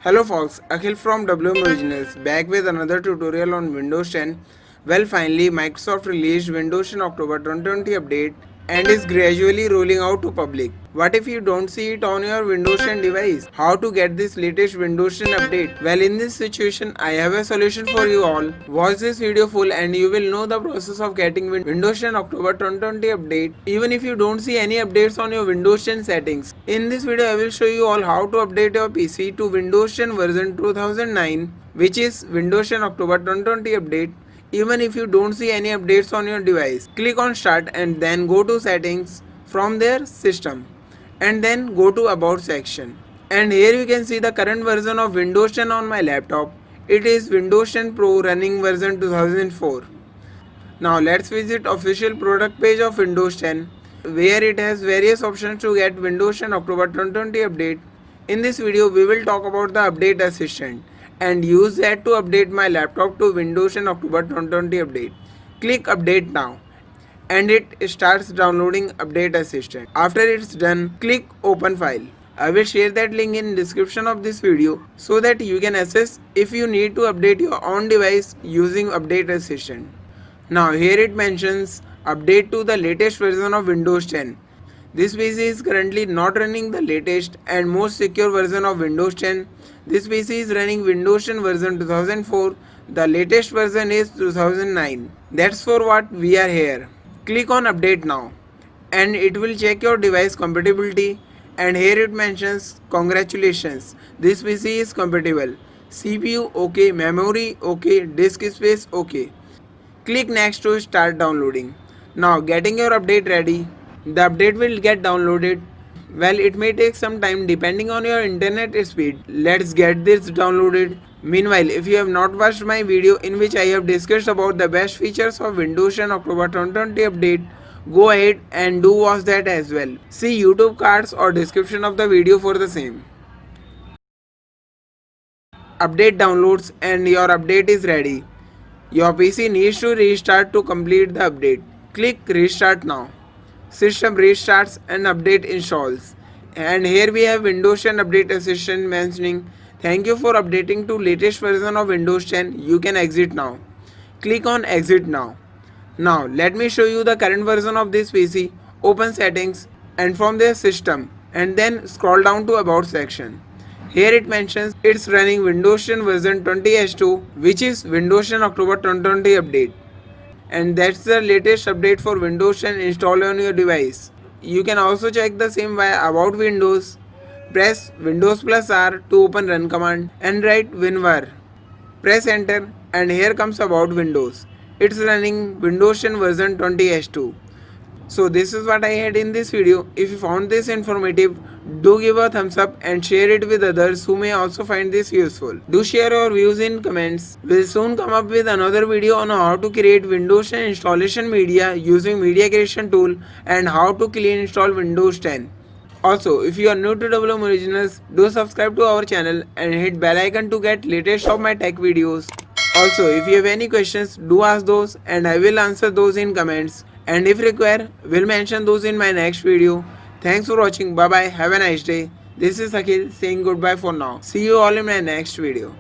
Hello folks, Akhil from WM Originals back with another tutorial on Windows 10. Well, finally Microsoft released Windows 10 October 2020 update and is gradually rolling out to public. What if you don't see it on your Windows 10 device? How to get this latest Windows 10 update? Well, in this situation I have a solution for you all. Watch this video full and you will know the process of getting Windows 10 October 2020 update even if you don't see any updates on your Windows 10 settings. In this video I will show you all how to update your PC to Windows 10 version 2009, which is Windows 10 October 2020 update even if you don't see any updates on your device. Click on start and then go to settings, from there system, and then go to about section. And here you can see the current version of Windows 10 on my laptop. It is Windows 10 Pro running version 2004. Now let's visit official product page of Windows 10 where it has various options to get Windows 10 October 2020 update. In this video we will talk about the update assistant and use that to update my laptop to Windows 10 October 2020 update. Click update now and it starts downloading update assistant. After it's done, click open file. I will share that link in description of this video so that you can access if you need to update your own device using update assistant. Now here it mentions update to the latest version of Windows 10. This PC is currently not running the latest and most secure version of Windows 10. This PC is running Windows 10 version 2004. The latest version is 2009. That's for what we are here. Click on update now and it will check your device compatibility, and here it mentions congratulations, this PC is compatible. CPU OK, memory OK, disk space OK. Click next to start downloading. Now getting your update ready. The update will get downloaded. Well, it may take some time depending on your internet speed. Let's get this downloaded. Meanwhile, if you have not watched my video in which I have discussed about the best features of Windows 10 October 2020 update, go ahead and do watch that as well. See YouTube cards or description of the video for the same. Update downloads and your update is ready. Your PC needs to restart to complete the update. Click restart now. System restarts and update installs. And here we have Windows 10 update assistant mentioning thank you for updating to latest version of Windows 10. You can exit now. Click on exit now. Now let me show you the current version of this PC. Open settings and from there system and then scroll down to about section. Here it mentions it's running Windows 10 version 20H2, which is Windows 10 October 2020 update. And that's the latest update for Windows 10 installed on your device. You can also check the same via about Windows. Press Windows plus R to open run command and write WinVar. Press enter and here comes about Windows. It's running Windows 10 version 20H2. So this is what I had in this video. If you found this informative, do give a thumbs up and share it with others who may also find this useful. Do share your views in comments. We'll soon come up with another video on how to create Windows 10 installation media using media creation tool and how to clean install Windows 10. Also, if you are new to WM Originals, do subscribe to our channel and hit bell icon to get latest of my tech videos. Also, if you have any questions, do ask those and I will answer those in comments. And if required, we'll mention those in my next video. Thanks for watching. Bye bye. Have a nice day. This is Akhil saying goodbye for now. See you all in my next video.